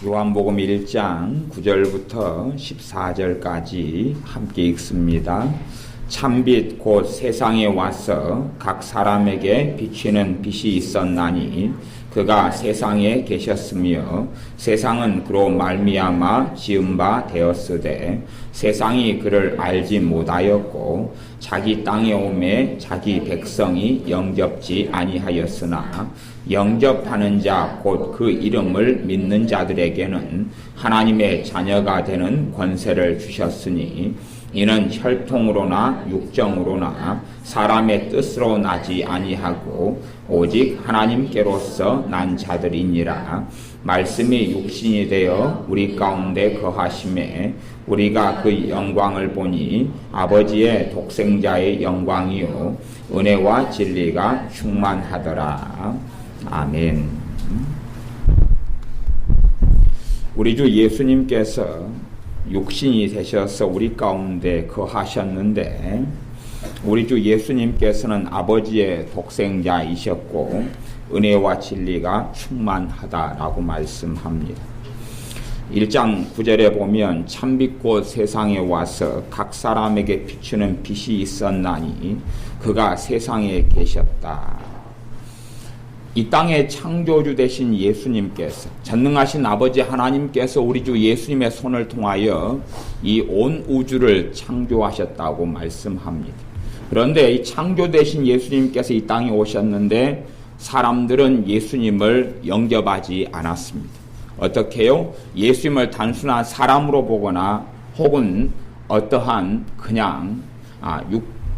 요한복음 1장 9절부터 14절까지 함께 읽습니다. 참빛 곧 세상에 와서 각 사람에게 비추는 빛이 있었나니 그가 세상에 계셨으며 세상은 그로 말미암아 지은 바 되었으되 세상이 그를 알지 못하였고 자기 땅에 오매 자기 백성이 영접지 아니하였으나 영접하는 자 곧 그 이름을 믿는 자들에게는 하나님의 자녀가 되는 권세를 주셨으니 이는 혈통으로나 육정으로나 사람의 뜻으로 나지 아니하고 오직 하나님께로서 난 자들이니라. 말씀이 육신이 되어 우리 가운데 거하심에 우리가 그 영광을 보니 아버지의 독생자의 영광이요 은혜와 진리가 충만하더라. 아멘. 우리 주 예수님께서 육신이 되셔서 우리 가운데 거하셨는데 우리 주 예수님께서는 아버지의 독생자이셨고 은혜와 진리가 충만하다라고 말씀합니다. 1장 9절에 보면 참빛 곧 세상에 와서 각 사람에게 비추는 빛이 있었나니 그가 세상에 계셨다. 이 땅의 창조주 되신 예수님께서 전능하신 아버지 하나님께서 우리 주 예수님의 손을 통하여 이 온 우주를 창조하셨다고 말씀합니다. 그런데 이 창조 되신 예수님께서 이 땅에 오셨는데 사람들은 예수님을 영접하지 않았습니다. 어떻게요? 예수님을 단순한 사람으로 보거나 혹은 어떠한 그냥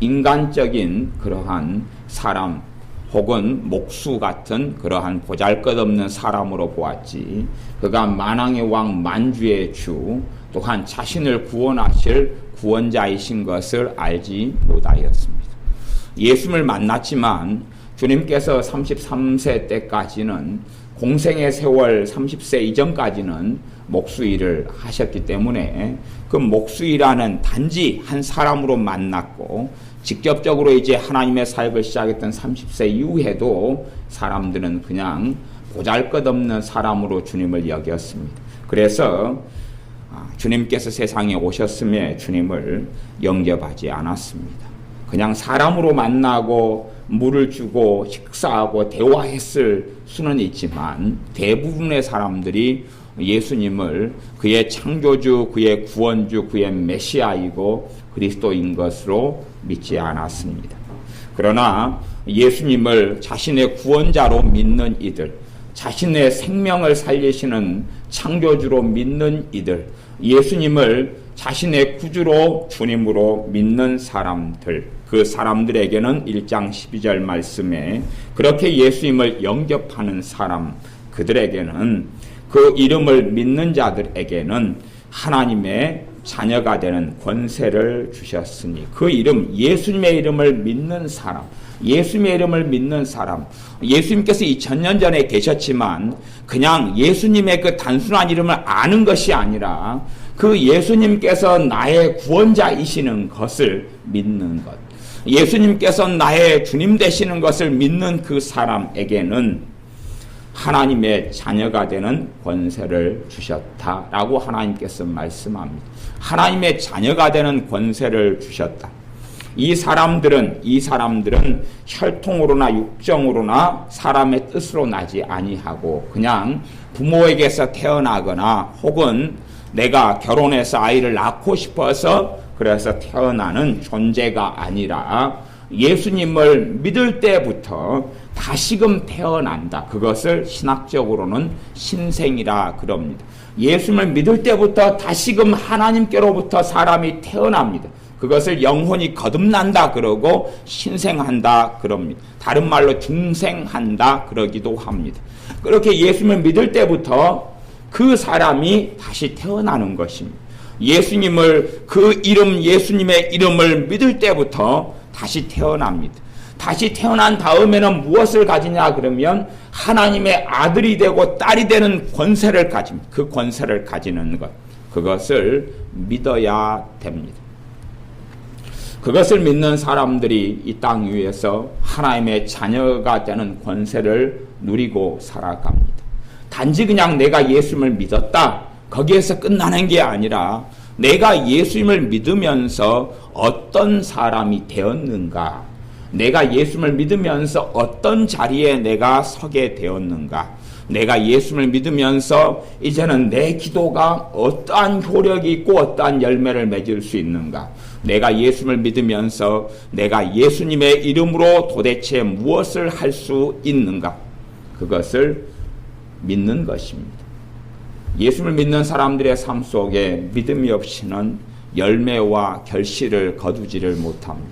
인간적인 그러한 사람 혹은 목수 같은 그러한 보잘것없는 사람으로 보았지 그가 만왕의 왕 만주의 주 또한 자신을 구원하실 구원자이신 것을 알지 못하였습니다. 예수님을 만났지만 주님께서 33세 때까지는 공생의 세월 30세 이전까지는 목수 일을 하셨기 때문에 그 목수 일하는 단지 한 사람으로 만났고 직접적으로 이제 하나님의 사역을 시작했던 30세 이후에도 사람들은 그냥 보잘것없는 사람으로 주님을 여겼습니다. 그래서 주님께서 세상에 오셨음에 주님을 영접하지 않았습니다. 그냥 사람으로 만나고 물을 주고 식사하고 대화했을 수는 있지만 대부분의 사람들이 예수님을 그의 창조주, 그의 구원주, 그의 메시아이고 그리스도인 것으로 믿지 않았습니다. 그러나 예수님을 자신의 구원자로 믿는 이들, 자신의 생명을 살리시는 창조주로 믿는 이들, 예수님을 자신의 구주로 주님으로 믿는 사람들, 그 사람들에게는 1장 12절 말씀에 그렇게 예수님을 영접하는 사람, 그들에게는 그 이름을 믿는 자들에게는 하나님의 자녀가 되는 권세를 주셨으니 그 이름, 예수님의 이름을 믿는 사람, 예수님의 이름을 믿는 사람, 예수님께서 2000년 전에 계셨지만 그냥 예수님의 그 단순한 이름을 아는 것이 아니라 그 예수님께서 나의 구원자이시는 것을 믿는 것, 예수님께서 나의 주님 되시는 것을 믿는 그 사람에게는 하나님의 자녀가 되는 권세를 주셨다라고 하나님께서 말씀합니다. 하나님의 자녀가 되는 권세를 주셨다. 이 사람들은 혈통으로나 육정으로나 사람의 뜻으로 나지 아니하고 그냥 부모에게서 태어나거나 혹은 내가 결혼해서 아이를 낳고 싶어서 그래서 태어나는 존재가 아니라 예수님을 믿을 때부터 다시금 태어난다. 그것을 신학적으로는 신생이라 그럽니다. 예수님을 믿을 때부터 다시금 하나님께로부터 사람이 태어납니다. 그것을 영혼이 거듭난다 그러고 신생한다 그럽니다. 다른 말로 중생한다 그러기도 합니다. 그렇게 예수님을 믿을 때부터 그 사람이 다시 태어나는 것입니다. 예수님을 그 이름 예수님의 이름을 믿을 때부터 다시 태어납니다. 다시 태어난 다음에는 무엇을 가지냐 그러면 하나님의 아들이 되고 딸이 되는 권세를 가집니다. 그 권세를 가지는 것, 그것을 믿어야 됩니다. 그것을 믿는 사람들이 이 땅 위에서 하나님의 자녀가 되는 권세를 누리고 살아갑니다. 단지 그냥 내가 예수님을 믿었다, 거기에서 끝나는 게 아니라 내가 예수님을 믿으면서 어떤 사람이 되었는가, 내가 예수님을 믿으면서 어떤 자리에 내가 서게 되었는가, 내가 예수님을 믿으면서 이제는 내 기도가 어떠한 효력이 있고 어떠한 열매를 맺을 수 있는가, 내가 예수님을 믿으면서 내가 예수님의 이름으로 도대체 무엇을 할 수 있는가, 그것을 믿는 것입니다. 예수님을 믿는 사람들의 삶 속에 믿음이 없이는 열매와 결실을 거두지를 못합니다.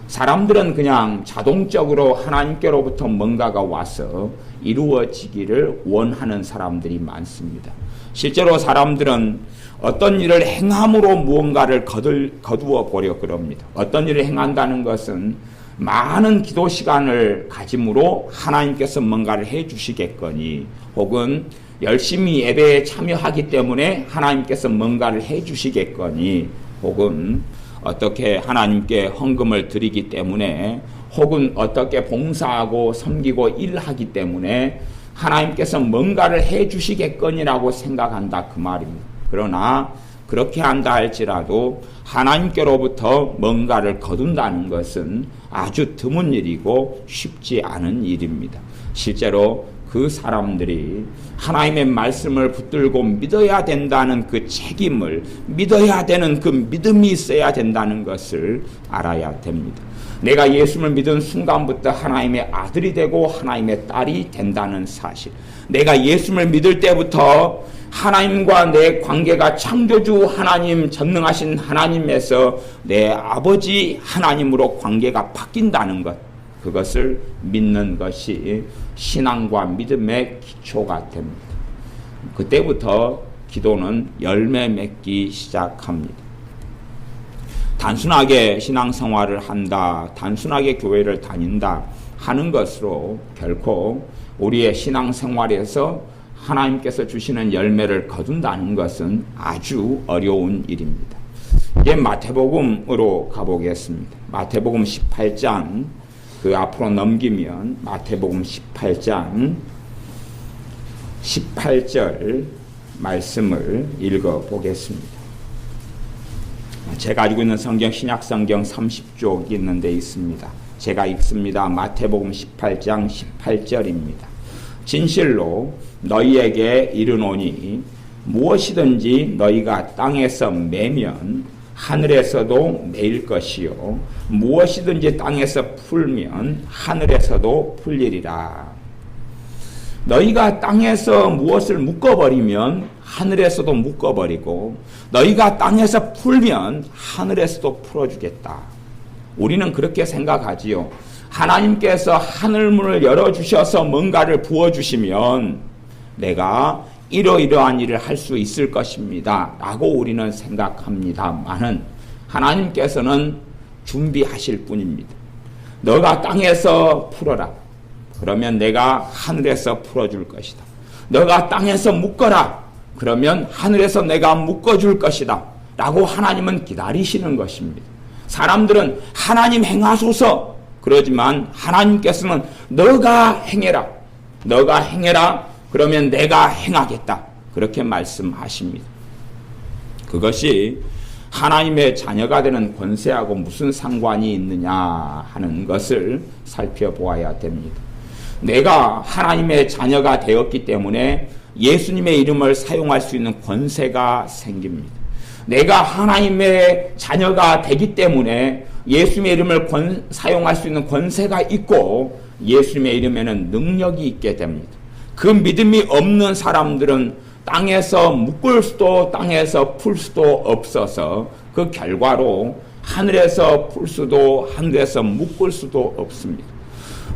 사람들은 그냥 자동적으로 하나님께로부터 뭔가가 와서 이루어지기를 원하는 사람들이 많습니다. 실제로 사람들은 어떤 일을 행함으로 무언가를 거두어 보려 그럽니다. 어떤 일을 행한다는 것은 많은 기도 시간을 가짐으로 하나님께서 뭔가를 해 주시겠거니, 혹은 열심히 예배에 참여하기 때문에 하나님께서 뭔가를 해 주시겠거니, 혹은 어떻게 하나님께 헌금을 드리기 때문에, 혹은 어떻게 봉사하고 섬기고 일하기 때문에 하나님께서 뭔가를 해 주시겠거니라고 생각한다, 그 말입니다. 그러나 그렇게 한다 할지라도 하나님께로부터 뭔가를 거둔다는 것은 아주 드문 일이고 쉽지 않은 일입니다. 실제로 그 사람들이 하나님의 말씀을 붙들고 믿어야 된다는 그 책임을, 믿어야 되는 그 믿음이 있어야 된다는 것을 알아야 됩니다. 내가 예수를 믿은 순간부터 하나님의 아들이 되고 하나님의 딸이 된다는 사실, 내가 예수를 믿을 때부터 하나님과 내 관계가 창조주 하나님, 전능하신 하나님에서 내 아버지 하나님으로 관계가 바뀐다는 것, 그것을 믿는 것이 신앙과 믿음의 기초가 됩니다. 그때부터 기도는 열매 맺기 시작합니다. 단순하게 신앙생활을 한다, 단순하게 교회를 다닌다 하는 것으로 결코 우리의 신앙생활에서 하나님께서 주시는 열매를 거둔다는 것은 아주 어려운 일입니다. 이제 마태복음으로 가보겠습니다. 마태복음 18장, 그 앞으로 넘기면 마태복음 18장 18절 말씀을 읽어보겠습니다. 제가 가지고 있는 성경, 신약성경 30쪽이 있는 데 있습니다. 제가 읽습니다. 마태복음 18장 18절입니다. 진실로 너희에게 이르노니 무엇이든지 너희가 땅에서 매면 하늘에서도 매일 것이요, 무엇이든지 땅에서 풀면 하늘에서도 풀리리라. 너희가 땅에서 무엇을 묶어버리면 하늘에서도 묶어버리고, 너희가 땅에서 풀면 하늘에서도 풀어주겠다. 우리는 그렇게 생각하지요. 하나님께서 하늘문을 열어주셔서 뭔가를 부어주시면 내가 이러이러한 일을 할 수 있을 것입니다 라고 우리는 생각합니다만은, 하나님께서는 준비하실 뿐입니다. 너가 땅에서 풀어라, 그러면 내가 하늘에서 풀어줄 것이다. 너가 땅에서 묶어라, 그러면 하늘에서 내가 묶어줄 것이다 라고 하나님은 기다리시는 것입니다. 사람들은 하나님 행하소서 그러지만 하나님께서는 너가 행해라, 너가 행해라, 그러면 내가 행하겠다, 그렇게 말씀하십니다. 그것이 하나님의 자녀가 되는 권세하고 무슨 상관이 있느냐 하는 것을 살펴보아야 됩니다. 내가 하나님의 자녀가 되었기 때문에 예수님의 이름을 사용할 수 있는 권세가 생깁니다. 내가 하나님의 자녀가 되기 때문에 예수님의 이름을 사용할 수 있는 권세가 있고, 예수님의 이름에는 능력이 있게 됩니다. 그 믿음이 없는 사람들은 땅에서 묶을 수도 땅에서 풀 수도 없어서 그 결과로 하늘에서 풀 수도 하늘에서 묶을 수도 없습니다.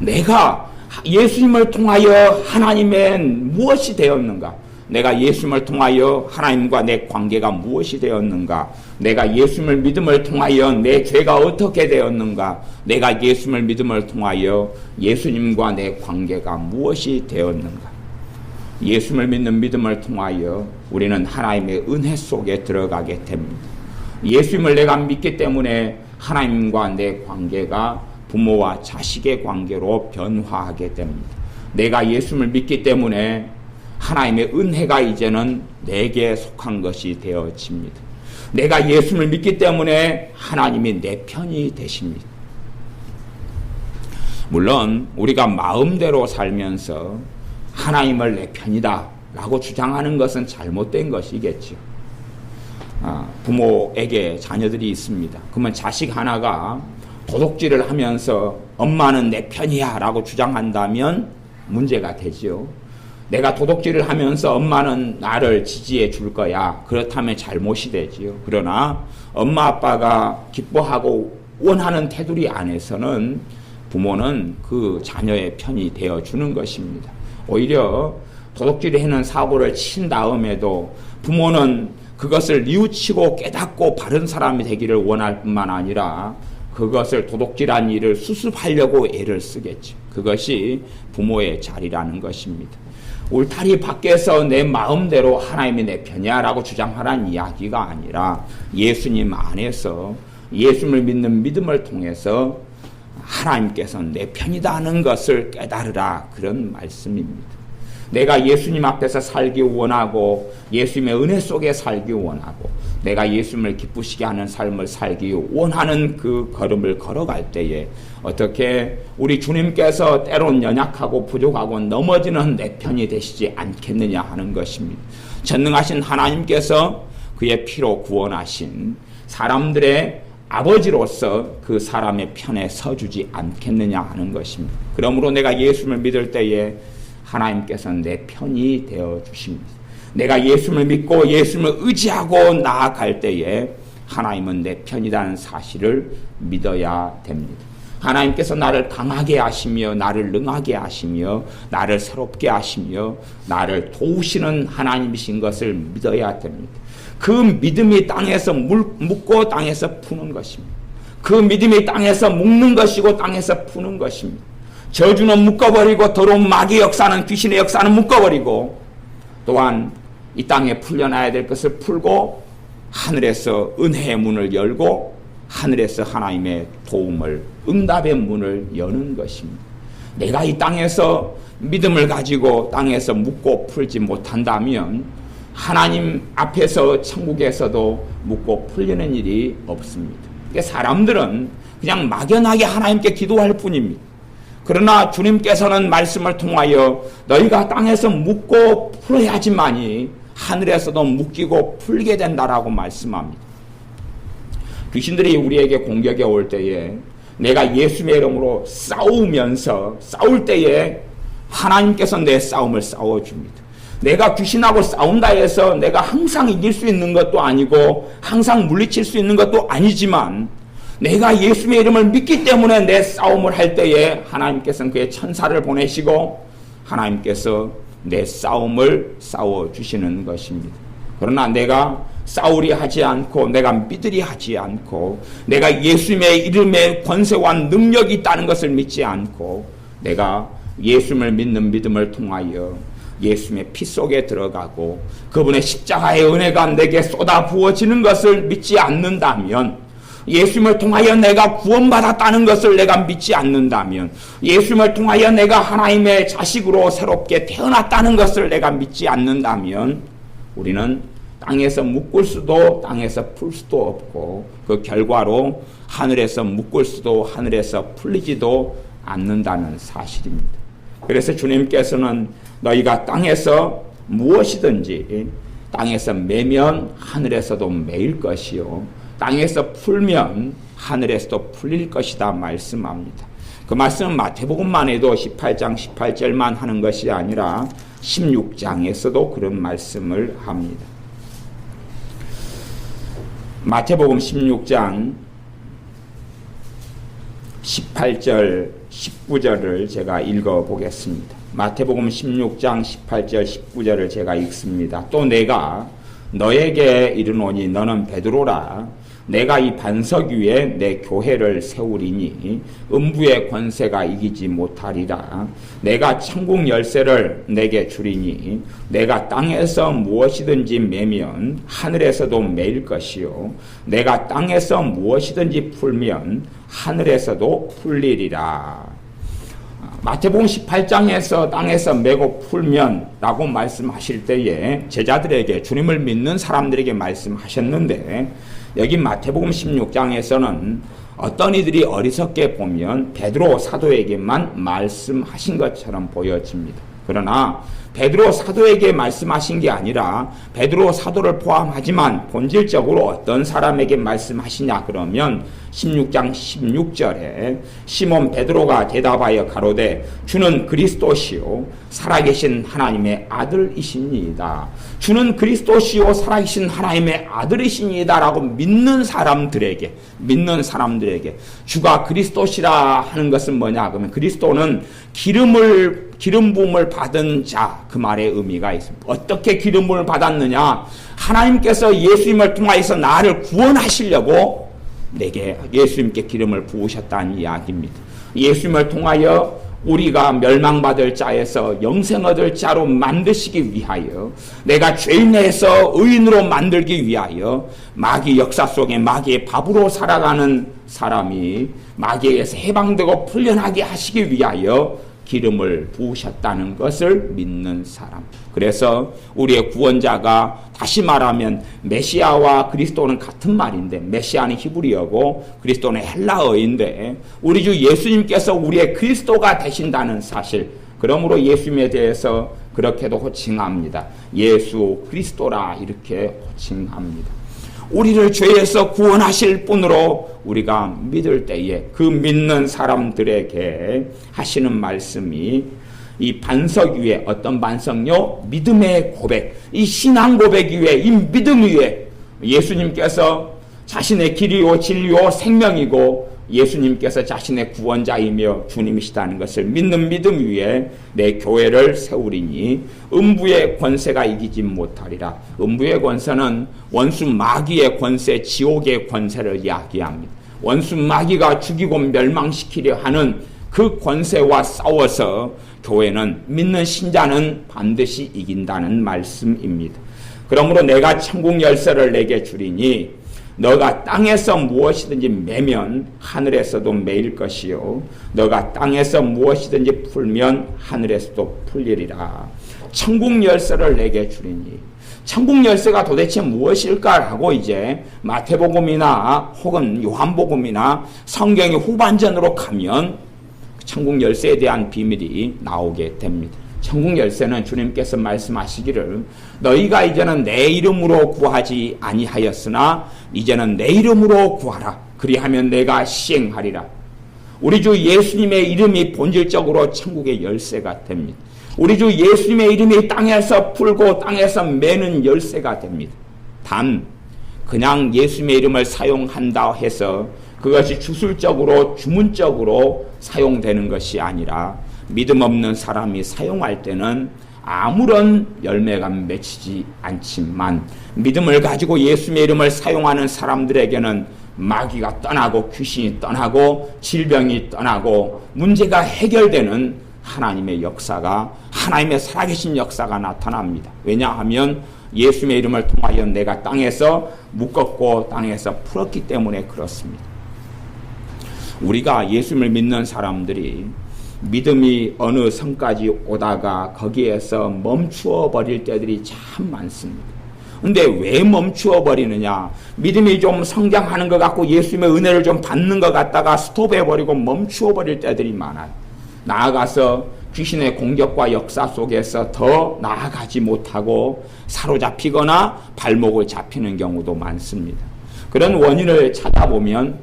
내가 예수님을 통하여 하나님의 무엇이 되었는가? 내가 예수님을 통하여 하나님과 내 관계가 무엇이 되었는가? 내가 예수님을 믿음을 통하여 내 죄가 어떻게 되었는가? 내가 예수님을 믿음을 통하여 예수님과 내 관계가 무엇이 되었는가? 예수님을 믿는 믿음을 통하여 우리는 하나님의 은혜 속에 들어가게 됩니다. 예수님을 내가 믿기 때문에 하나님과 내 관계가 부모와 자식의 관계로 변화하게 됩니다. 내가 예수님을 믿기 때문에 하나님의 은혜가 이제는 내게 속한 것이 되어집니다. 내가 예수를 믿기 때문에 하나님이 내 편이 되십니다. 물론 우리가 마음대로 살면서 하나님을 내 편이다 라고 주장하는 것은 잘못된 것이겠죠. 부모에게 자녀들이 있습니다. 그러면 자식 하나가 도둑질을 하면서 엄마는 내 편이야 라고 주장한다면 문제가 되죠. 내가 도둑질을 하면서 엄마는 나를 지지해 줄 거야. 그렇다면 잘못이 되지요. 그러나 엄마 아빠가 기뻐하고 원하는 테두리 안에서는 부모는 그 자녀의 편이 되어주는 것입니다. 오히려 도둑질하는 사고를 친 다음에도 부모는 그것을 뉘우치고 깨닫고 바른 사람이 되기를 원할 뿐만 아니라 그것을 도둑질한 일을 수습하려고 애를 쓰겠죠. 그것이 부모의 자리라는 것입니다. 울타리 밖에서 내 마음대로 하나님이 내 편이야 라고 주장하라는 이야기가 아니라 예수님 안에서 예수를 믿는 믿음을 통해서 하나님께서 내 편이다 하는 것을 깨달으라, 그런 말씀입니다. 내가 예수님 앞에서 살기 원하고 예수님의 은혜 속에 살기 원하고 내가 예수님을 기쁘시게 하는 삶을 살기 원하는 그 걸음을 걸어갈 때에 어떻게 우리 주님께서 때론 연약하고 부족하고 넘어지는 내 편이 되시지 않겠느냐 하는 것입니다. 전능하신 하나님께서 그의 피로 구원하신 사람들의 아버지로서 그 사람의 편에 서주지 않겠느냐 하는 것입니다. 그러므로 내가 예수를 믿을 때에 하나님께서는 내 편이 되어 주십니다. 내가 예수를 믿고 예수를 의지하고 나아갈 때에 하나님은 내 편이라는 사실을 믿어야 됩니다. 하나님께서 나를 강하게 하시며 나를 능하게 하시며 나를 새롭게 하시며 나를 도우시는 하나님이신 것을 믿어야 됩니다. 그 믿음이 땅에서 묻고 땅에서 푸는 것입니다. 그 믿음이 땅에서 묶는 것이고 땅에서 푸는 것입니다. 저주는 묶어버리고 더러운 마귀의 역사는, 귀신의 역사는 묶어버리고 또한 이 땅에 풀려나야 될 것을 풀고 하늘에서 은혜의 문을 열고 하늘에서 하나님의 도움을, 응답의 문을 여는 것입니다. 내가 이 땅에서 믿음을 가지고 땅에서 묶고 풀지 못한다면 하나님 앞에서 천국에서도 묶고 풀리는 일이 없습니다. 그러니까 사람들은 그냥 막연하게 하나님께 기도할 뿐입니다. 그러나 주님께서는 말씀을 통하여 너희가 땅에서 묶고 풀어야지만이 하늘에서도 묶이고 풀게 된다라고 말씀합니다. 귀신들이 우리에게 공격해 올 때에 내가 예수의 이름으로 싸우면서 싸울 때에 하나님께서 내 싸움을 싸워줍니다. 내가 귀신하고 싸운다 해서 내가 항상 이길 수 있는 것도 아니고 항상 물리칠 수 있는 것도 아니지만 내가 예수의 이름을 믿기 때문에 내 싸움을 할 때에 하나님께서는 그의 천사를 보내시고 하나님께서 내 싸움을 싸워주시는 것입니다. 그러나 내가 싸우리 하지 않고 내가 믿으리 하지 않고 내가 예수님의 이름에 권세와 능력이 있다는 것을 믿지 않고 내가 예수님을 믿는 믿음을 통하여 예수님의 피 속에 들어가고 그분의 십자가의 은혜가 내게 쏟아 부어지는 것을 믿지 않는다면, 예수님을 통하여 내가 구원받았다는 것을 내가 믿지 않는다면, 예수님을 통하여 내가 하나님의 자식으로 새롭게 태어났다는 것을 내가 믿지 않는다면 우리는 땅에서 묶을 수도 땅에서 풀 수도 없고 그 결과로 하늘에서 묶을 수도 하늘에서 풀리지도 않는다는 사실입니다. 그래서 주님께서는 너희가 땅에서 무엇이든지 땅에서 매면 하늘에서도 매일 것이요 땅에서 풀면 하늘에서도 풀릴 것이다 말씀합니다. 그 말씀은 마태복음만 해도 18장 18절만 하는 것이 아니라 16장에서도 그런 말씀을 합니다. 마태복음 16장 18절 19절을 제가 읽어보겠습니다. 마태복음 16장 18절 19절을 제가 읽습니다. 또 내가 너에게 이르노니 너는 베드로라. 내가 이 반석 위에 내 교회를 세우리니 음부의 권세가 이기지 못하리라. 내가 천국 열쇠를 내게 주리니 내가 땅에서 무엇이든지 매면 하늘에서도 매일 것이요 내가 땅에서 무엇이든지 풀면 하늘에서도 풀리리라. 마태복음 18장에서 땅에서 메고 풀면 라고 말씀하실 때에 제자들에게, 주님을 믿는 사람들에게 말씀하셨는데, 여기 마태복음 16장에서는 어떤 이들이 어리석게 보면 베드로 사도에게만 말씀하신 것처럼 보여집니다. 그러나 베드로 사도에게 말씀하신 게 아니라 베드로 사도를 포함하지만 본질적으로 어떤 사람에게 말씀하시냐 그러면 16장 16절에 시몬 베드로가 대답하여 가로되 주는 그리스도시요 살아계신 하나님의 아들이시니이다. 주는 그리스도시요 살아계신 하나님의 아들이시니이다 라고 믿는 사람들에게 주가 그리스도시라 하는 것은 뭐냐 그러면 그리스도는 기름 부음을 받은 자, 그 말의 의미가 있습니다. 어떻게 기름 부음을 받았느냐? 하나님께서 예수님을 통하여서 나를 구원하시려고 내게 예수님께 기름을 부으셨다는 이야기입니다. 예수님을 통하여 우리가 멸망받을 자에서 영생 얻을 자로 만드시기 위하여, 내가 죄인에서 의인으로 만들기 위하여 마귀 역사 속에 마귀의 밥으로 살아가는 사람이 마귀에게서 해방되고 풀려나게 하시기 위하여 기름을 부으셨다는 것을 믿는 사람. 그래서 우리의 구원자가, 다시 말하면 메시아와 그리스도는 같은 말인데, 메시아는 히브리어고 그리스도는 헬라어인데, 우리 주 예수님께서 우리의 그리스도가 되신다는 사실, 그러므로 예수님에 대해서 그렇게도 호칭합니다. 예수 그리스도라 이렇게 호칭합니다. 우리를 죄에서 구원하실 분으로 우리가 믿을 때에 그 믿는 사람들에게 하시는 말씀이 이 반석 위에, 어떤 반석요? 믿음의 고백, 이 신앙 고백 위에, 이 믿음 위에 예수님께서 자신의 길이요 진리요 생명이고 예수님께서 자신의 구원자이며 주님이시다는 것을 믿는 믿음 위에 내 교회를 세우리니 음부의 권세가 이기지 못하리라. 음부의 권세는 원수 마귀의 권세, 지옥의 권세를 이야기합니다. 원수 마귀가 죽이고 멸망시키려 하는 그 권세와 싸워서 교회는, 믿는 신자는 반드시 이긴다는 말씀입니다. 그러므로 내가 천국 열쇠를 내게 주리니 너가 땅에서 무엇이든지 매면 하늘에서도 매일 것이요 너가 땅에서 무엇이든지 풀면 하늘에서도 풀리리라. 천국 열쇠를 내게 주리니, 천국 열쇠가 도대체 무엇일까라고 이제 마태복음이나 혹은 요한복음이나 성경의 후반전으로 가면 천국 열쇠에 대한 비밀이 나오게 됩니다. 천국 열쇠는 주님께서 말씀하시기를 너희가 이제는 내 이름으로 구하지 아니하였으나 이제는 내 이름으로 구하라. 그리하면 내가 시행하리라. 우리 주 예수님의 이름이 본질적으로 천국의 열쇠가 됩니다. 우리 주 예수님의 이름이 땅에서 풀고 땅에서 매는 열쇠가 됩니다. 단 그냥 예수님의 이름을 사용한다 해서 그것이 주술적으로 주문적으로 사용되는 것이 아니라 믿음 없는 사람이 사용할 때는 아무런 열매가 맺히지 않지만 믿음을 가지고 예수님의 이름을 사용하는 사람들에게는 마귀가 떠나고 귀신이 떠나고 질병이 떠나고 문제가 해결되는 하나님의 역사가, 하나님의 살아계신 역사가 나타납니다. 왜냐하면 예수님의 이름을 통하여 내가 땅에서 묶었고 땅에서 풀었기 때문에 그렇습니다. 우리가 예수님을 믿는 사람들이 믿음이 어느 선까지 오다가 거기에서 멈추어 버릴 때들이 참 많습니다. 근데 왜 멈추어 버리느냐? 믿음이 좀 성장하는 것 같고 예수님의 은혜를 좀 받는 것 같다가 스톱해 버리고 멈추어 버릴 때들이 많아요. 나아가서 귀신의 공격과 역사 속에서 더 나아가지 못하고 사로잡히거나 발목을 잡히는 경우도 많습니다. 그런 원인을 찾아보면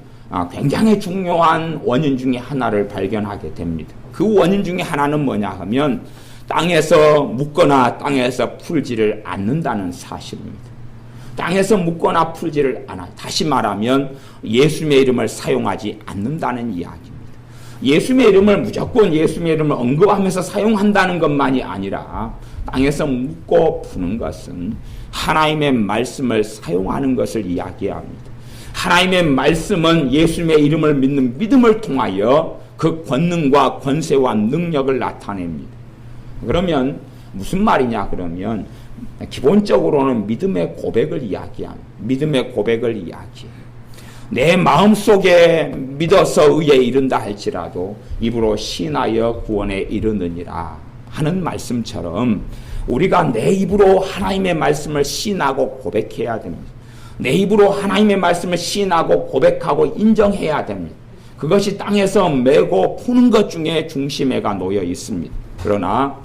굉장히 중요한 원인 중에 하나를 발견하게 됩니다. 그 원인 중에 하나는 뭐냐 하면 땅에서 묻거나 땅에서 풀지를 않는다는 사실입니다. 땅에서 묻거나 풀지를 않아요. 다시 말하면 예수님의 이름을 사용하지 않는다는 이야기입니다. 예수님의 이름을 무조건 예수님의 이름을 언급하면서 사용한다는 것만이 아니라 땅에서 묻고 푸는 것은 하나님의 말씀을 사용하는 것을 이야기합니다. 하나님의 말씀은 예수님의 이름을 믿는 믿음을 통하여 그 권능과 권세와 능력을 나타냅니다. 그러면 무슨 말이냐 그러면 기본적으로는 믿음의 고백을 이야기합니다. 믿음의 고백을 이야기해요. 내 마음속에 믿어서 의에 이른다 할지라도 입으로 시인하여 구원에 이르느니라 하는 말씀처럼 우리가 내 입으로 하나님의 말씀을 시인하고 고백해야 됩니다. 내 입으로 하나님의 말씀을 시인하고 고백하고 인정해야 됩니다. 그것이 땅에서 메고 푸는 것 중에 중심에가 놓여 있습니다. 그러나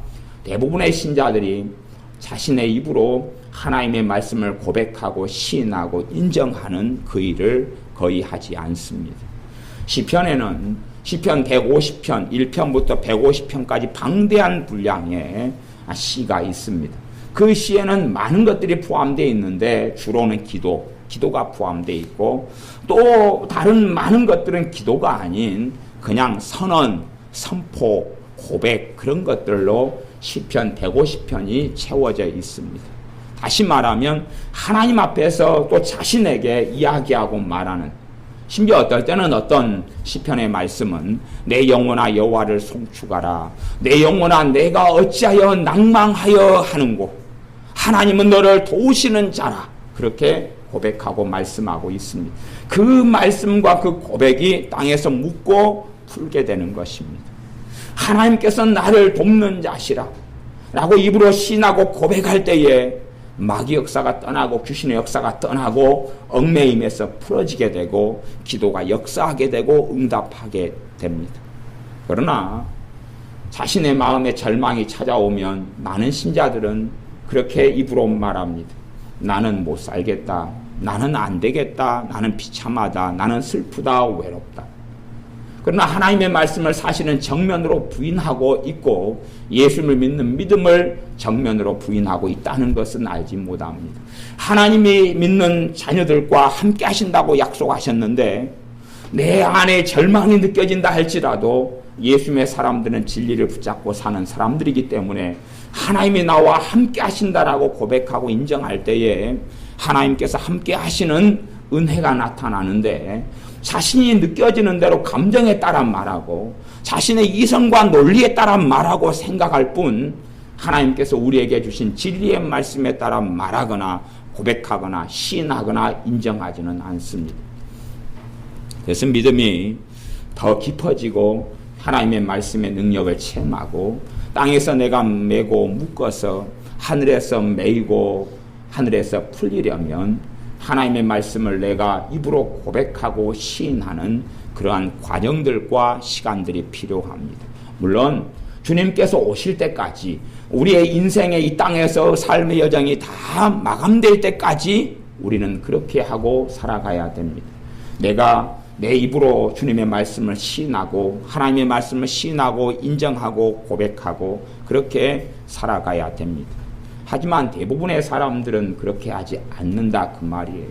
대부분의 신자들이 자신의 입으로 하나님의 말씀을 고백하고 시인하고 인정하는 그 일을 거의 하지 않습니다. 시편에는 시편 150편 1편부터 150편까지 방대한 분량의 시가 있습니다. 그 시에는 많은 것들이 포함되어 있는데 주로는 기도가 포함되어 있고 또 다른 많은 것들은 기도가 아닌 그냥 선언, 선포, 고백 그런 것들로 시편 150편이 채워져 있습니다. 다시 말하면 하나님 앞에서 또 자신에게 이야기하고 말하는, 심지어 어떨 때는 어떤 시편의 말씀은 내 영혼아 여호와를 송축하라, 내 영혼아 내가 어찌하여 낭망하여 하는고, 하나님은 너를 도우시는 자라, 그렇게 고백하고 말씀하고 있습니다. 그 말씀과 그 고백이 땅에서 묻고 풀게 되는 것입니다. 하나님께서 나를 돕는 자시라 라고 입으로 시인하고 고백할 때에 마귀 역사가 떠나고 귀신의 역사가 떠나고 얽매임에서 풀어지게 되고 기도가 역사하게 되고 응답하게 됩니다. 그러나 자신의 마음에 절망이 찾아오면 많은 신자들은 그렇게 입으로 말합니다. 나는 못 살겠다. 나는 안 되겠다. 나는 비참하다. 나는 슬프다. 외롭다. 그러나 하나님의 말씀을 사실은 정면으로 부인하고 있고 예수를 믿는 믿음을 정면으로 부인하고 있다는 것은 알지 못합니다. 하나님이 믿는 자녀들과 함께 하신다고 약속하셨는데 내 안에 절망이 느껴진다 할지라도 예수님의 사람들은 진리를 붙잡고 사는 사람들이기 때문에 하나님이 나와 함께 하신다라고 고백하고 인정할 때에 하나님께서 함께 하시는 은혜가 나타나는데 자신이 느껴지는 대로 감정에 따라 말하고 자신의 이성과 논리에 따라 말하고 생각할 뿐 하나님께서 우리에게 주신 진리의 말씀에 따라 말하거나 고백하거나 시인하거나 인정하지는 않습니다. 그래서 믿음이 더 깊어지고 하나님의 말씀의 능력을 체험하고 땅에서 내가 메고 묶어서 하늘에서 메이고 하늘에서 풀리려면 하나님의 말씀을 내가 입으로 고백하고 시인하는 그러한 과정들과 시간들이 필요합니다. 물론 주님께서 오실 때까지 우리의 인생의 이 땅에서 삶의 여정이 다 마감될 때까지 우리는 그렇게 하고 살아가야 됩니다. 내가 내 입으로 주님의 말씀을 시인하고 하나님의 말씀을 시인하고 인정하고 고백하고 그렇게 살아가야 됩니다. 하지만 대부분의 사람들은 그렇게 하지 않는다 그 말이에요.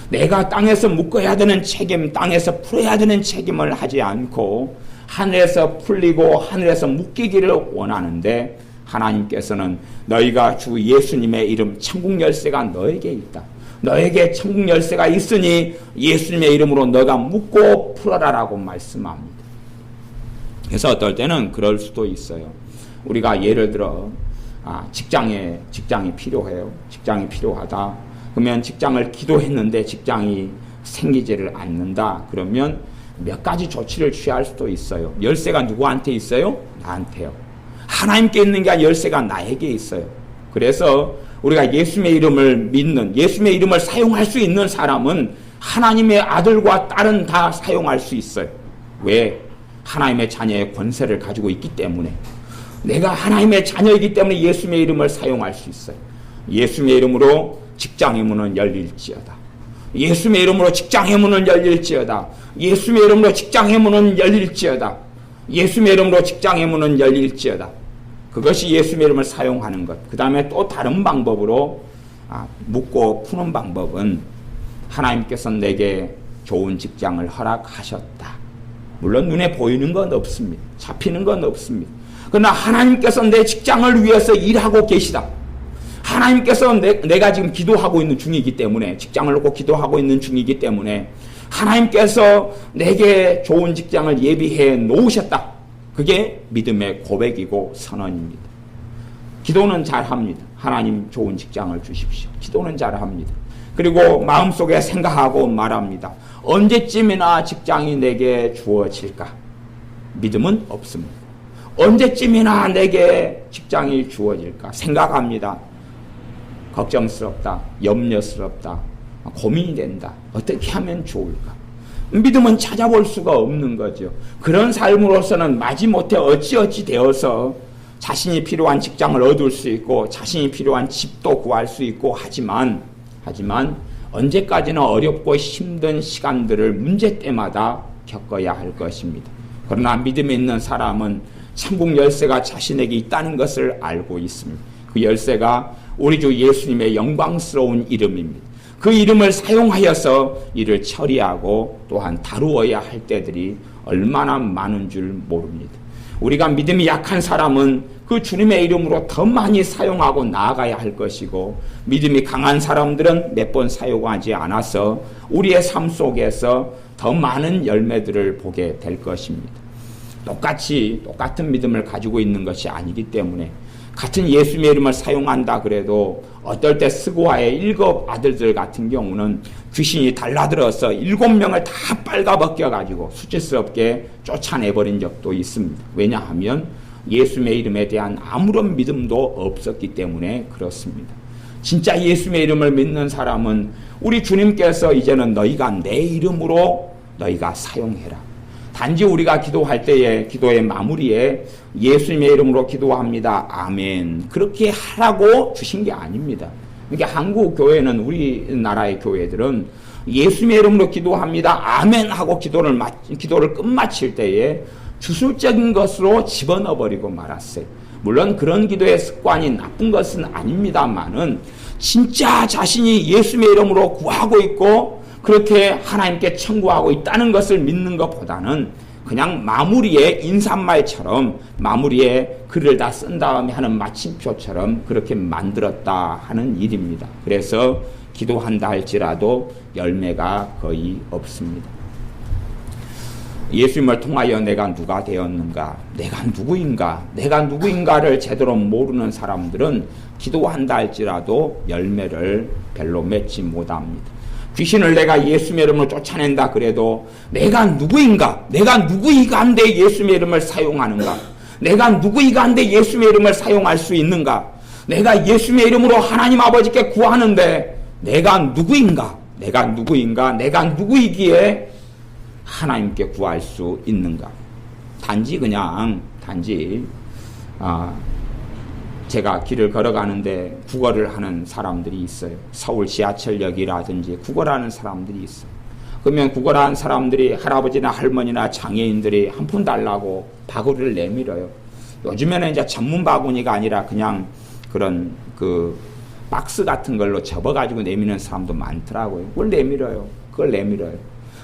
내가 땅에서 묶어야 되는 책임, 땅에서 풀어야 되는 책임을 하지 않고 하늘에서 풀리고 하늘에서 묶이기를 원하는데 하나님께서는 너희가 주 예수님의 이름 천국 열쇠가 너에게 있다. 너에게 천국 열쇠가 있으니 예수님의 이름으로 너가 묶고 풀어라라고 말씀합니다. 그래서 어떨 때는 그럴 수도 있어요. 우리가 예를 들어 직장이 필요해요. 직장이 필요하다. 그러면 직장을 기도했는데 직장이 생기지를 않는다. 그러면 몇 가지 조치를 취할 수도 있어요. 열쇠가 누구한테 있어요? 나한테요. 하나님께 있는 게 열쇠가 나에게 있어요. 그래서 우리가 예수님의 이름을 믿는, 예수님의 이름을 사용할 수 있는 사람은 하나님의 아들과 딸은 다 사용할 수 있어요. 왜? 하나님의 자녀의 권세를 가지고 있기 때문에. 내가 하나님의 자녀이기 때문에 예수님의 이름을 사용할 수 있어요. 예수님의 이름으로 직장의 문은 열릴지어다. 예수님의 이름으로 직장의 문은 열릴지어다. 예수님의 이름으로 직장의 문은 열릴지어다. 예수님의 이름으로 직장의 문은 열릴지어다. 그것이 예수님의 이름을 사용하는 것. 그 다음에 또 다른 방법으로 묶고 푸는 방법은 하나님께서 내게 좋은 직장을 허락하셨다. 물론 눈에 보이는 건 없습니다. 잡히는 건 없습니다. 그러나 하나님께서 내 직장을 위해서 일하고 계시다. 하나님께서 내가 지금 기도하고 있는 중이기 때문에 직장을 놓고 기도하고 있는 중이기 때문에 하나님께서 내게 좋은 직장을 예비해 놓으셨다. 그게 믿음의 고백이고 선언입니다. 기도는 잘합니다. 하나님 좋은 직장을 주십시오. 기도는 잘합니다. 그리고 마음속에 생각하고 말합니다. 언제쯤이나 직장이 내게 주어질까? 믿음은 없습니다. 언제쯤이나 내게 직장이 주어질까? 생각합니다. 걱정스럽다. 염려스럽다. 고민이 된다. 어떻게 하면 좋을까? 믿음은 찾아볼 수가 없는 거죠. 그런 삶으로서는 마지못해 어찌어찌 되어서 자신이 필요한 직장을 얻을 수 있고 자신이 필요한 집도 구할 수 있고 하지만 언제까지나 어렵고 힘든 시간들을 문제 때마다 겪어야 할 것입니다. 그러나 믿음이 있는 사람은 천국 열쇠가 자신에게 있다는 것을 알고 있습니다. 그 열쇠가 우리 주 예수님의 영광스러운 이름입니다. 그 이름을 사용하여서 이를 처리하고 또한 다루어야 할 때들이 얼마나 많은 줄 모릅니다. 우리가 믿음이 약한 사람은 그 주님의 이름으로 더 많이 사용하고 나아가야 할 것이고, 믿음이 강한 사람들은 몇 번 사용하지 않아서 우리의 삶 속에서 더 많은 열매들을 보게 될 것입니다. 똑같은 믿음을 가지고 있는 것이 아니기 때문에 같은 예수님의 이름을 사용한다 그래도 어떨 때 스고아의 7 아들들 같은 경우는 귀신이 달라들어서 7명을 다 빨가벗겨가지고 수치스럽게 쫓아내버린 적도 있습니다. 왜냐하면 예수님의 이름에 대한 아무런 믿음도 없었기 때문에 그렇습니다. 진짜 예수님의 이름을 믿는 사람은 우리 주님께서 이제는 너희가 내 이름으로 너희가 사용해라. 단지 우리가 기도할 때에 기도의 마무리에 예수님의 이름으로 기도합니다. 아멘. 그렇게 하라고 주신 게 아닙니다. 그러니까 한국 교회는, 우리나라의 교회들은 예수님의 이름으로 기도합니다. 아멘 하고 기도를 끝마칠 때에 주술적인 것으로 집어넣어버리고 말았어요. 물론 그런 기도의 습관이 나쁜 것은 아닙니다만은 진짜 자신이 예수님의 이름으로 구하고 있고 그렇게 하나님께 청구하고 있다는 것을 믿는 것보다는 그냥 마무리에 인사말처럼 마무리에 글을 다 쓴 다음에 하는 마침표처럼 그렇게 만들었다 하는 일입니다. 그래서 기도한다 할지라도 열매가 거의 없습니다. 예수님을 통하여 내가 누가 되었는가, 내가 누구인가를 제대로 모르는 사람들은 기도한다 할지라도 열매를 별로 맺지 못합니다. 귀신을 내가 예수님의 이름으로 쫓아낸다 그래도 내가 누구인가, 내가 누구이가 한데 예수님의 이름을 사용하는가, 내가 누구이가 한데 예수님의 이름을 사용할 수 있는가, 내가 예수님의 이름으로 하나님 아버지께 구하는데 내가 누구인가, 내가 누구이기에 하나님께 구할 수 있는가. 단지 제가 길을 걸어가는데 국어를 하는 사람들이 있어요. 서울 지하철역이라든지 국어를 하는 사람들이 있어요. 그러면 국어를 하는 사람들이 할아버지나 할머니나 장애인들이 한 푼 달라고 바구니를 내밀어요. 요즘에는 이제 전문 바구니가 아니라 그냥 그런 그 박스 같은 걸로 접어가지고 내미는 사람도 많더라고요. 그걸 내밀어요.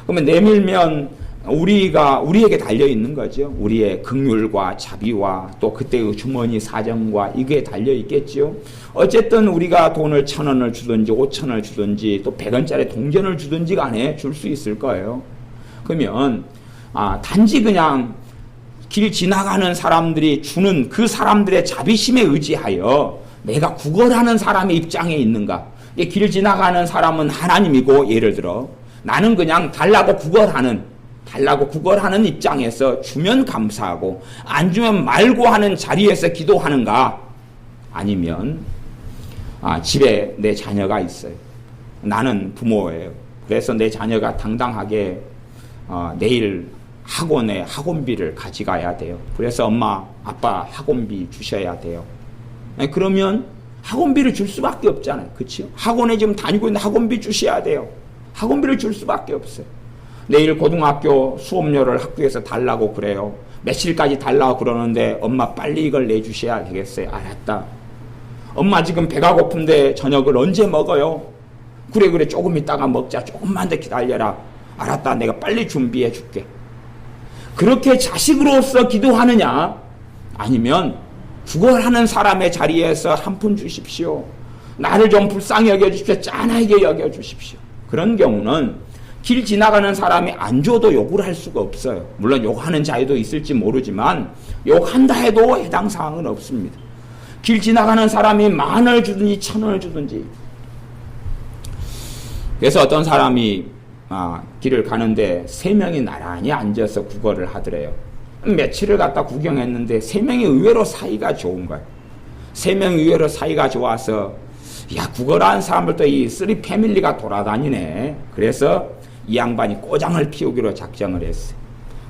그러면 내밀면 우리에게 달려있는 거죠. 우리의 긍휼과 자비와 또 그때의 주머니 사정과 이게 달려있겠죠. 어쨌든 우리가 돈을 1,000원을 주든지 5,000원을 주든지 또 100원짜리 동전을 주든지 간에 줄 수 있을 거예요. 그러면 단지 그냥 길 지나가는 사람들이 주는 그 사람들의 자비심에 의지하여 내가 구걸하는 사람의 입장에 있는가. 길 지나가는 사람은 하나님이고, 예를 들어 나는 그냥 달라고 구걸하는 입장에서 주면 감사하고 안 주면 말고 하는 자리에서 기도하는가, 아니면 집에 내 자녀가 있어요. 나는 부모예요. 그래서 내 자녀가 당당하게 내일 학원에 학원비를 가져가야 돼요. 그래서 엄마 아빠 학원비 주셔야 돼요. 그러면 학원비를 줄 수밖에 없잖아요. 그렇죠? 학원에 지금 다니고 있는데 학원비 주셔야 돼요. 학원비를 줄 수밖에 없어요. 내일 고등학교 수업료를 학교에서 달라고 그래요. 며칠까지 달라고 그러는데 엄마 빨리 이걸 내주셔야 되겠어요. 알았다. 엄마 지금 배가 고픈데 저녁을 언제 먹어요? 그래 조금 있다가 먹자. 조금만 더 기다려라. 알았다. 내가 빨리 준비해 줄게. 그렇게 자식으로서 기도하느냐, 아니면 구걸하는 사람의 자리에서 한 푼 주십시오. 나를 좀 불쌍히 여겨주십시오. 짠하게 여겨주십시오. 그런 경우는 길 지나가는 사람이 안 줘도 욕을 할 수가 없어요. 물론 욕하는 자유도 있을지 모르지만 욕한다 해도 해당 사항은 없습니다. 길 지나가는 사람이 10,000원을 주든지 1,000원을 주든지. 그래서 어떤 사람이 길을 가는데 3명이 나란히 앉아서 구걸을 하더래요. 며칠을 갔다 구경했는데 3명이 의외로 사이가 좋은 거예요. 3명이 의외로 사이가 좋아서 야, 구걸하는 사람들도 이 3 패밀리가 돌아다니네. 그래서 이 양반이 꼬장을 피우기로 작정을 했어요.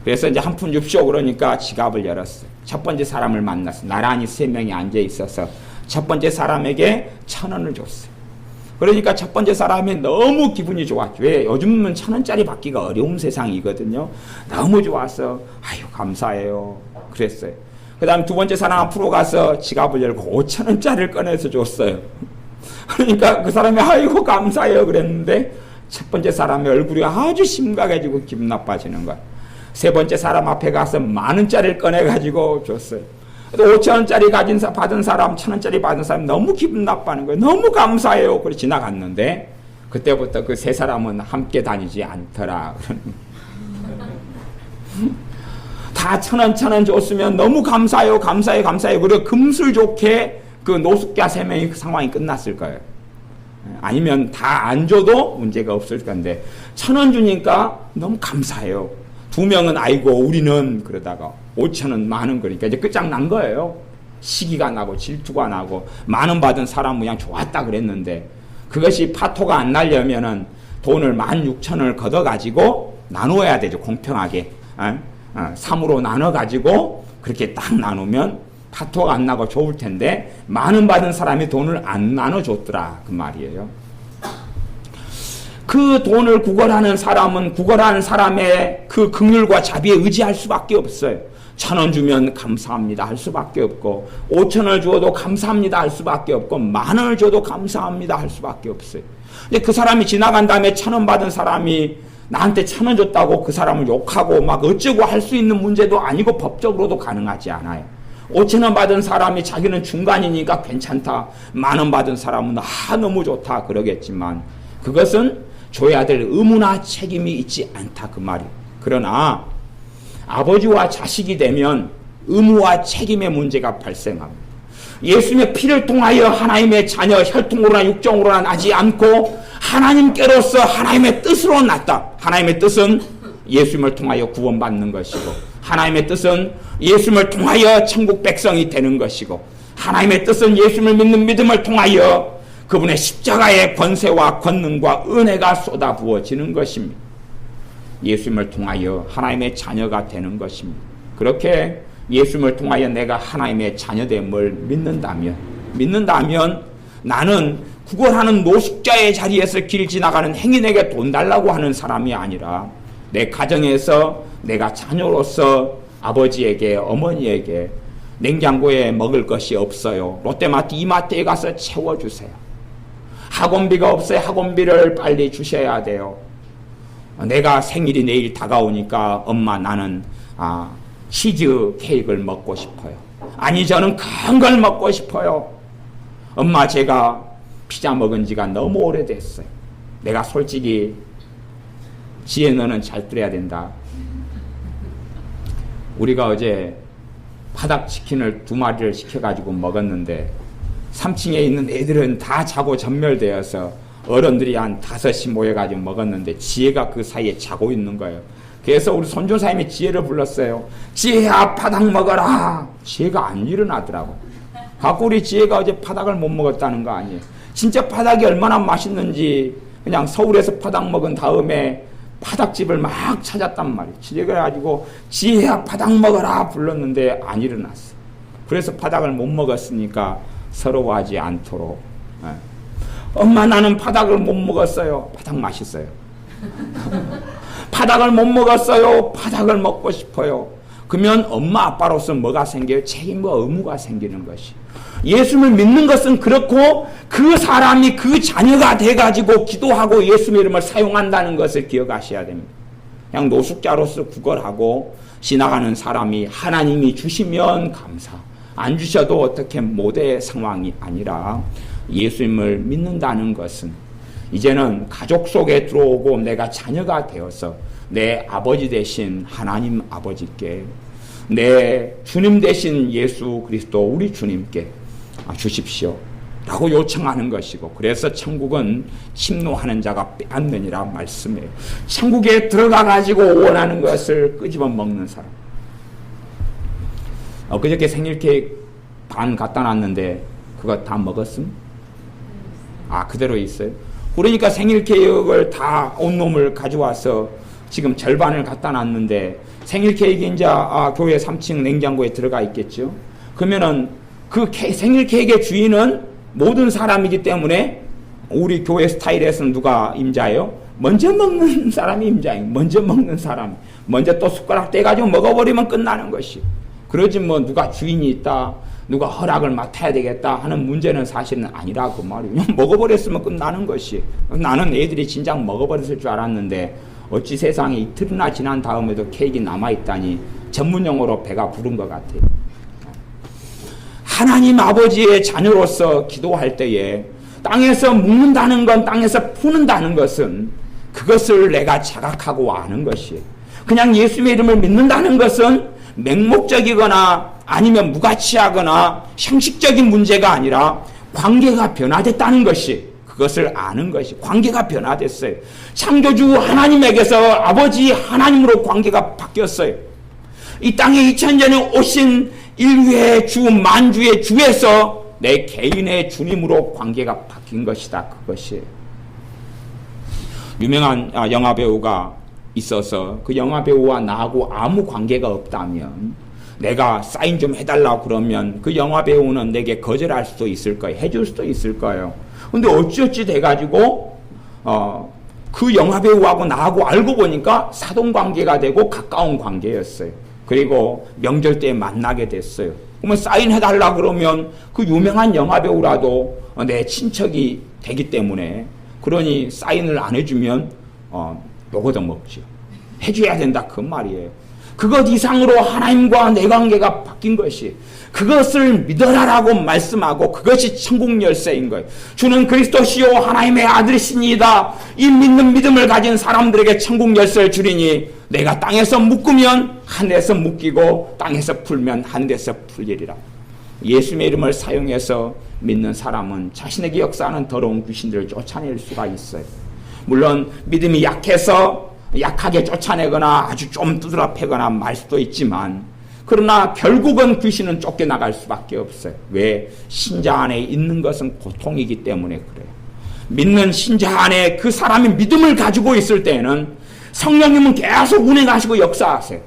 그래서 이제 한 푼 줍쇼 그러니까 지갑을 열었어요. 첫 번째 사람을 만났어요. 나란히 3명이 앉아 있어서 첫 번째 사람에게 1,000원을 줬어요. 그러니까 첫 번째 사람이 너무 기분이 좋았죠. 왜? 요즘은 1,000원짜리 받기가 어려운 세상이거든요. 너무 좋아서 아유 감사해요 그랬어요. 그 다음 두 번째 사람 앞으로 가서 지갑을 열고 5,000원짜리를 꺼내서 줬어요. 그러니까 그 사람이 아이고 감사해요 그랬는데 첫 번째 사람의 얼굴이 아주 심각해지고 기분 나빠지는 거야. 세 번째 사람 앞에 가서 10,000원짜리를 꺼내가지고 줬어요. 5,000원짜리 받은 사람, 1,000원짜리 받은 사람 너무 기분 나빠하는 거예요. 너무 감사해요. 그래 지나갔는데 그때부터 그 세 사람은 함께 다니지 않더라. 다 1,000원 줬으면 너무 감사해요. 그리고 금술 좋게 그 노숙자 3명이 그 상황이 끝났을 거예요. 아니면 다 안 줘도 문제가 없을 건데 1,000원 주니까 너무 감사해요. 2명은 아이고 우리는 그러다가 5,000원 10,000원 그러니까 이제 끝장난 거예요. 시기가 나고 질투가 나고 10,000원 받은 사람은 그냥 좋았다 그랬는데 그것이 파토가 안 나려면은 돈을 16,000원을 걷어가지고 나누어야 되죠. 공평하게 3으로 나눠가지고 그렇게 딱 나누면 파토가 안 나고 좋을 텐데 10,000원 받은 사람이 돈을 안 나눠줬더라 그 말이에요. 그 돈을 구걸하는 사람은 구걸하는 사람의 그 긍휼과 자비에 의지할 수밖에 없어요. 1,000원 주면 감사합니다 할 수밖에 없고 5,000원을 주어도 감사합니다 할 수밖에 없고 10,000원을 줘도 감사합니다 할 수밖에 없어요. 근데 그 사람이 지나간 다음에 1,000원 받은 사람이 나한테 1,000원 줬다고 그 사람을 욕하고 막 어쩌고 할 수 있는 문제도 아니고 법적으로도 가능하지 않아요. 5,000원 받은 사람이 자기는 중간이니까 괜찮다. 10,000원 받은 사람은 너무 좋다 그러겠지만 그것은 줘야 될 의무나 책임이 있지 않다 그 말이에요. 그러나 아버지와 자식이 되면 의무와 책임의 문제가 발생합니다. 예수님의 피를 통하여 하나님의 자녀 혈통으로나 육정으로나 나지 않고 하나님께로서 하나님의 뜻으로 났다. 하나님의 뜻은 예수님을 통하여 구원받는 것이고 하나님의 뜻은 예수님을 통하여 천국 백성이 되는 것이고 하나님의 뜻은 예수님을 믿는 믿음을 통하여 그분의 십자가의 권세와 권능과 은혜가 쏟아부어지는 것입니다. 예수님을 통하여 하나님의 자녀가 되는 것입니다. 그렇게 예수님을 통하여 내가 하나님의 자녀됨을 믿는다면 나는 구걸하는 노숙자의 자리에서 길 지나가는 행인에게 돈 달라고 하는 사람이 아니라 내 가정에서 내가 자녀로서 아버지에게 어머니에게 냉장고에 먹을 것이 없어요. 롯데마트 이마트에 가서 채워주세요. 학원비가 없어요. 학원비를 빨리 주셔야 돼요. 내가 생일이 내일 다가오니까 엄마 나는 치즈 케이크를 먹고 싶어요. 아니 저는 큰 걸 먹고 싶어요. 엄마 제가 피자 먹은 지가 너무 오래됐어요. 내가 솔직히 지혜 너는 잘 들어야 된다. 우리가 어제 파닭치킨을 2마리를 시켜가지고 먹었는데 3층에 있는 애들은 다 자고 전멸되어서 어른들이 한 5이 모여가지고 먹었는데 지혜가 그 사이에 자고 있는 거예요. 그래서 우리 손조사님이 지혜를 불렀어요. 지혜야 파닭 먹어라. 지혜가 안 일어나더라고. 갖고 우리 지혜가 어제 파닭을 못 먹었다는 거 아니에요. 진짜 파닭이 얼마나 맛있는지 그냥 서울에서 파닭 먹은 다음에 파닭집을 막 찾았단 말이에요. 그래가지고 지혜야 파닭 먹어라 불렀는데 안 일어났어. 그래서 파닭을 못 먹었으니까 서러워하지 않도록. 엄마 나는 파닭을 못 먹었어요. 파닭 맛있어요. 파닭을 못 먹었어요. 파닭을 먹고 싶어요. 그러면 엄마 아빠로서 뭐가 생겨요? 책임과 의무가 생기는 것이. 예수님을 믿는 것은 그렇고 그 사람이 그 자녀가 돼가지고 기도하고 예수님의 이름을 사용한다는 것을 기억하셔야 됩니다. 그냥 노숙자로서 구걸하고 지나가는 사람이 하나님이 주시면 감사, 안 주셔도 어떻게 못할 상황이 아니라 예수님을 믿는다는 것은 이제는 가족 속에 들어오고 내가 자녀가 되어서 내 아버지 되신 하나님 아버지께 내 주님 되신 예수 그리스도 우리 주님께 주십시오. 라고 요청하는 것이고, 그래서 천국은 침노하는 자가 빼앗느니라 말씀해요. 천국에 들어가가지고 원하는 것을 끄집어 먹는 사람. 그저께 생일 케이크 반 갖다 놨는데 그거 다 먹었음? 그대로 있어요. 그러니까 생일 케이크를 다 온몸을 가져와서 지금 절반을 갖다 놨는데 생일 케이크 이제 교회 3층 냉장고에 들어가 있겠죠. 그러면은 그 생일 케이크의 주인은 모든 사람이기 때문에 우리 교회 스타일에서는 누가 임자예요? 먼저 먹는 사람이 임자예요. 먼저 먹는 사람. 먼저 또 숟가락 떼가지고 먹어버리면 끝나는 것이. 그러지 뭐 누가 주인이 있다, 누가 허락을 맡아야 되겠다 하는 문제는 사실은 아니라 그 말이에요. 먹어버렸으면 끝나는 것이. 나는 애들이 진작 먹어버렸을 줄 알았는데 어찌 세상에 이틀이나 지난 다음에도 케이크 남아있다니 전문용어로 배가 부른 것 같아요. 하나님 아버지의 자녀로서 기도할 때에 땅에서 묵는다는 건, 땅에서 푸는다는 것은 그것을 내가 자각하고 아는 것이에요. 그냥 예수님의 이름을 믿는다는 것은 맹목적이거나 아니면 무가치하거나 형식적인 문제가 아니라 관계가 변화됐다는 것이, 그것을 아는 것이, 관계가 변화됐어요. 창조주 하나님에게서 아버지 하나님으로 관계가 바뀌었어요. 이 땅에 2000년에 오신 인류의 주, 만주의 주에서 내 개인의 주님으로 관계가 바뀐 것이다. 그것이에요. 유명한 영화배우가 있어서 그 영화배우와 나하고 아무 관계가 없다면 내가 사인 좀 해달라고 그러면 그 영화배우는 내게 거절할 수도 있을 거예요. 해줄 수도 있을 거예요. 근데 어찌어찌 돼가지고 그 영화배우하고 나하고 알고 보니까 사돈관계가 되고 가까운 관계였어요. 그리고 명절 때 만나게 됐어요. 그러면 사인해달라 그러면 그 유명한 영화배우라도 내 친척이 되기 때문에, 그러니 사인을 안 해주면 요거도 먹죠. 해줘야 된다 그 말이에요. 그것 이상으로 하나님과 내 관계가 바뀐 것이, 그것을 믿어라라고 말씀하고 그것이 천국 열쇠인 거예요. 주는 그리스도시요 하나님의 아들이시니이다. 이 믿는 믿음을 가진 사람들에게 천국 열쇠를 주리니 내가 땅에서 묶으면 하늘에서 묶이고 땅에서 풀면 하늘에서 풀리리라. 예수님의 이름을 사용해서 믿는 사람은 자신에게 역사하는 더러운 귀신들을 쫓아낼 수가 있어요. 물론 믿음이 약해서 약하게 쫓아내거나 아주 좀 두드러 패거나 말 수도 있지만, 그러나 결국은 귀신은 쫓겨나갈 수밖에 없어요. 왜? 신자 안에 있는 것은 고통이기 때문에 그래요. 믿는 신자 안에 그 사람이 믿음을 가지고 있을 때에는 성령님은 계속 운행하시고 역사하세요.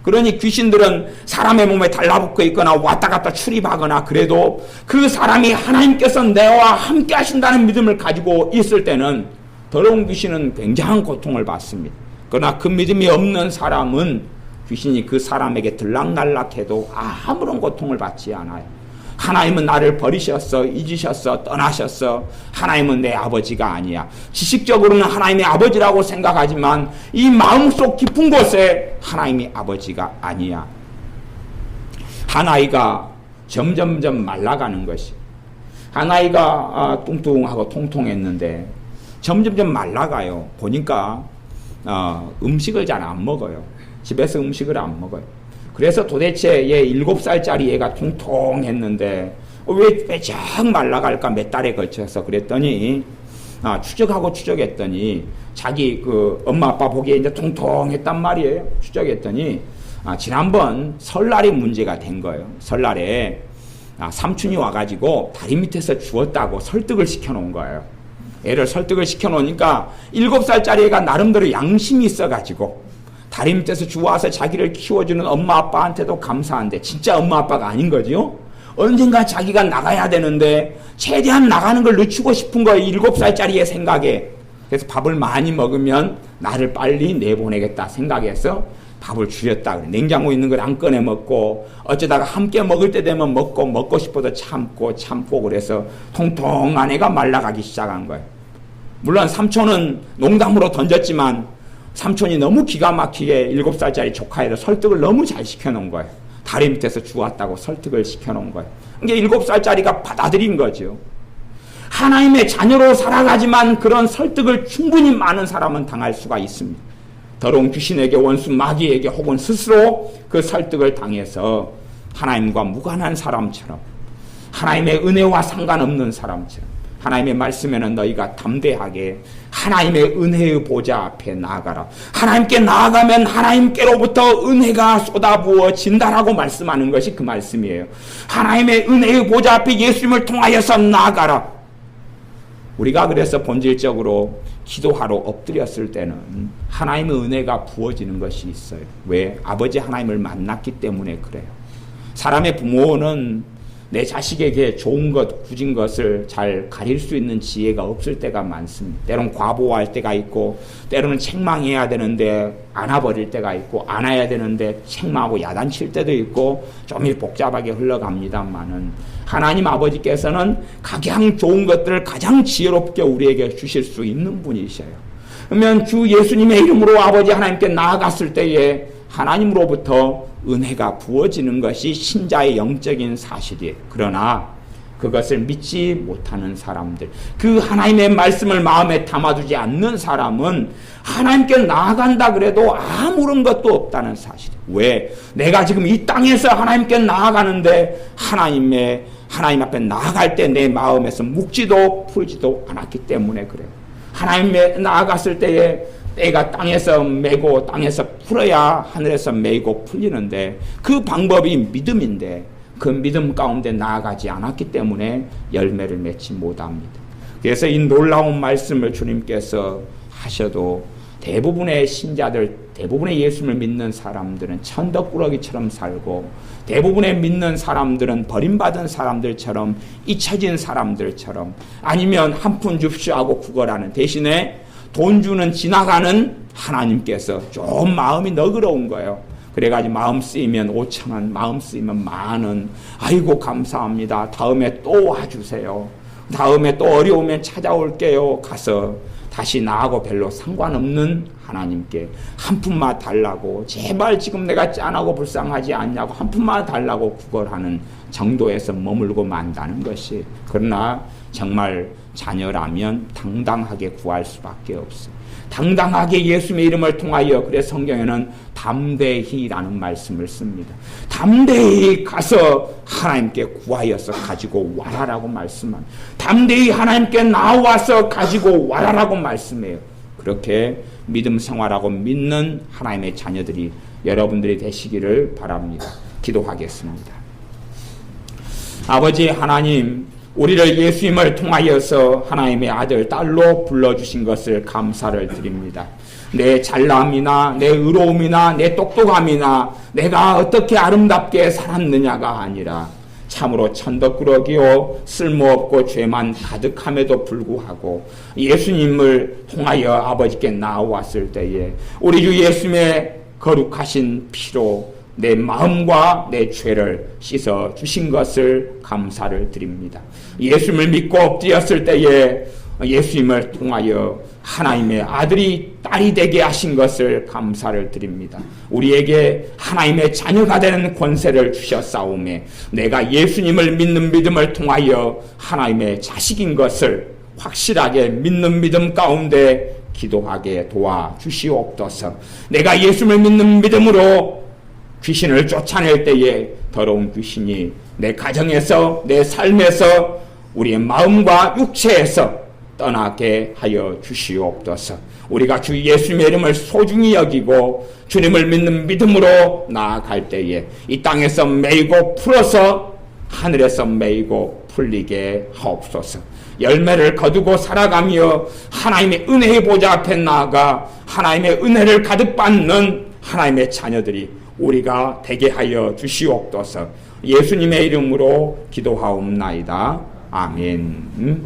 그러니 귀신들은 사람의 몸에 달라붙어 있거나 왔다 갔다 출입하거나 그래도 그 사람이 하나님께서 내와 함께 하신다는 믿음을 가지고 있을 때는 더러운 귀신은 굉장한 고통을 받습니다. 그러나 그 믿음이 없는 사람은 귀신이 그 사람에게 들락날락해도 아무런 고통을 받지 않아요. 하나님은 나를 버리셨어, 잊으셨어, 떠나셨어. 하나님은 내 아버지가 아니야. 지식적으로는 하나님의 아버지라고 생각하지만 이 마음속 깊은 곳에 하나님이 아버지가 아니야. 한 아이가 점점점 말라가는 것이, 한 아이가 뚱뚱하고 통통했는데 점점점 말라가요. 보니까 음식을 잘 안 먹어요. 집에서 음식을 안 먹어요. 그래서 도대체 얘 7살짜리 얘가 통통했는데 왜 빼쩍 말라갈까 몇 달에 걸쳐서 그랬더니 추적하고 추적했더니 자기 그 엄마 아빠 보기에 이제 통통했단 말이에요. 추적했더니 지난번 설날이 문제가 된 거예요. 설날에 삼촌이 와가지고 다리 밑에서 주웠다고 설득을 시켜놓은 거예요. 애를 설득을 시켜놓으니까 7살짜리 애가 나름대로 양심이 있어가지고 다리 밑에서 주워와서 자기를 키워주는 엄마 아빠한테도 감사한데 진짜 엄마 아빠가 아닌 거죠. 언젠가 자기가 나가야 되는데 최대한 나가는 걸 늦추고 싶은 거예요. 7살짜리의 생각에. 그래서 밥을 많이 먹으면 나를 빨리 내보내겠다 생각해서 밥을 줄였다. 냉장고에 있는 걸 안 꺼내 먹고 어쩌다가 함께 먹을 때 되면 먹고 싶어도 참고 그래서 통통한 애가 말라가기 시작한 거예요. 물론 삼촌은 농담으로 던졌지만 삼촌이 너무 기가 막히게 7살짜리 조카애를 설득을 너무 잘 시켜놓은 거예요. 다리 밑에서 주웠다고 설득을 시켜놓은 거예요. 이게 7살짜리가 받아들인 거죠. 하나님의 자녀로 살아가지만 그런 설득을 충분히 많은 사람은 당할 수가 있습니다. 더러운 귀신에게, 원수 마귀에게 혹은 스스로 그 설득을 당해서 하나님과 무관한 사람처럼 하나님의 은혜와 상관없는 사람처럼 하나님의 말씀에는 너희가 담대하게 하나님의 은혜의 보좌 앞에 나아가라. 하나님께 나아가면 하나님께로부터 은혜가 쏟아부어진다라고 말씀하는 것이 그 말씀이에요. 하나님의 은혜의 보좌 앞에 예수님을 통하여서 나아가라. 우리가 그래서 본질적으로 기도하러 엎드렸을 때는 하나님의 은혜가 부어지는 것이 있어요. 왜? 아버지 하나님을 만났기 때문에 그래요. 사람의 부모는 내 자식에게 좋은 것, 굳은 것을 잘 가릴 수 있는 지혜가 없을 때가 많습니다. 때로는 과보할 때가 있고, 때로는 책망해야 되는데 안아버릴 때가 있고, 안아야 되는데 책망하고 야단칠 때도 있고, 좀 복잡하게 흘러갑니다만은 하나님 아버지께서는 가장 좋은 것들을 가장 지혜롭게 우리에게 주실 수 있는 분이셔요. 그러면 주 예수님의 이름으로 아버지 하나님께 나아갔을 때에 하나님으로부터 은혜가 부어지는 것이 신자의 영적인 사실이에요. 그러나 그것을 믿지 못하는 사람들, 그 하나님의 말씀을 마음에 담아두지 않는 사람은 하나님께 나아간다 그래도 아무런 것도 없다는 사실이에요. 왜? 내가 지금 이 땅에서 하나님께 나아가는데 하나님 앞에 나아갈 때 내 마음에서 묵지도 풀지도 않았기 때문에 그래요. 하나님에 나아갔을 때에 때가 땅에서 메고 땅에서 풀어야 하늘에서 메고 풀리는데 그 방법이 믿음인데 그 믿음 가운데 나아가지 않았기 때문에 열매를 맺지 못합니다. 그래서 이 놀라운 말씀을 주님께서 하셔도 대부분의 신자들, 대부분의 예수님을 믿는 사람들은 천덕꾸러기처럼 살고 대부분의 믿는 사람들은 버림받은 사람들처럼 잊혀진 사람들처럼 아니면 한 푼 줍쇼 하고 구걸하는 대신에 돈 주는 지나가는 하나님께서 좀 마음이 너그러운 거예요. 그래가지고 마음 쓰이면 5,000원, 마음 쓰이면 10,000원. 아이고 감사합니다. 다음에 또 와주세요. 다음에 또 어려우면 찾아올게요. 가서 다시 나하고 별로 상관없는 하나님께 한 푼만 달라고, 제발 지금 내가 짠하고 불쌍하지 않냐고 한 푼만 달라고 구걸하는 정도에서 머물고 만다는 것이, 그러나 정말 자녀라면 당당하게 구할 수밖에 없어요. 당당하게 예수님의 이름을 통하여, 그래서 성경에는 담대히라는 말씀을 씁니다. 담대히 가서 하나님께 구하여서 가지고 와라라고 말씀합니다. 담대히 하나님께 나와서 가지고 와라라고 말씀해요. 그렇게 믿음 생활하고 믿는 하나님의 자녀들이 여러분들이 되시기를 바랍니다. 기도하겠습니다. 아버지 하나님, 우리를 예수님을 통하여서 하나님의 아들, 딸로 불러주신 것을 감사를 드립니다. 내 잘남이나 내 의로움이나 내 똑똑함이나 내가 어떻게 아름답게 살았느냐가 아니라 참으로 천덕꾸러기요 쓸모없고 죄만 가득함에도 불구하고 예수님을 통하여 아버지께 나왔을 때에 우리 주 예수님의 거룩하신 피로 내 마음과 내 죄를 씻어 주신 것을 감사를 드립니다. 예수님을 믿고 엎드렸을 때에 예수님을 통하여 하나님의 아들이 딸이 되게 하신 것을 감사를 드립니다. 우리에게 하나님의 자녀가 되는 권세를 주셨사오매 내가 예수님을 믿는 믿음을 통하여 하나님의 자식인 것을 확실하게 믿는 믿음 가운데 기도하게 도와주시옵소서. 내가 예수님을 믿는 믿음으로 귀신을 쫓아낼 때에 더러운 귀신이 내 가정에서, 내 삶에서, 우리의 마음과 육체에서 떠나게 하여 주시옵소서. 우리가 주 예수님의 이름을 소중히 여기고 주님을 믿는 믿음으로 나아갈 때에 이 땅에서 매이고 풀어서 하늘에서 매이고 풀리게 하옵소서. 열매를 거두고 살아가며 하나님의 은혜의 보좌 앞에 나아가 하나님의 은혜를 가득 받는 하나님의 자녀들이 우리가 되게 하여 주시옵소서. 예수님의 이름으로 기도하옵나이다. 아멘.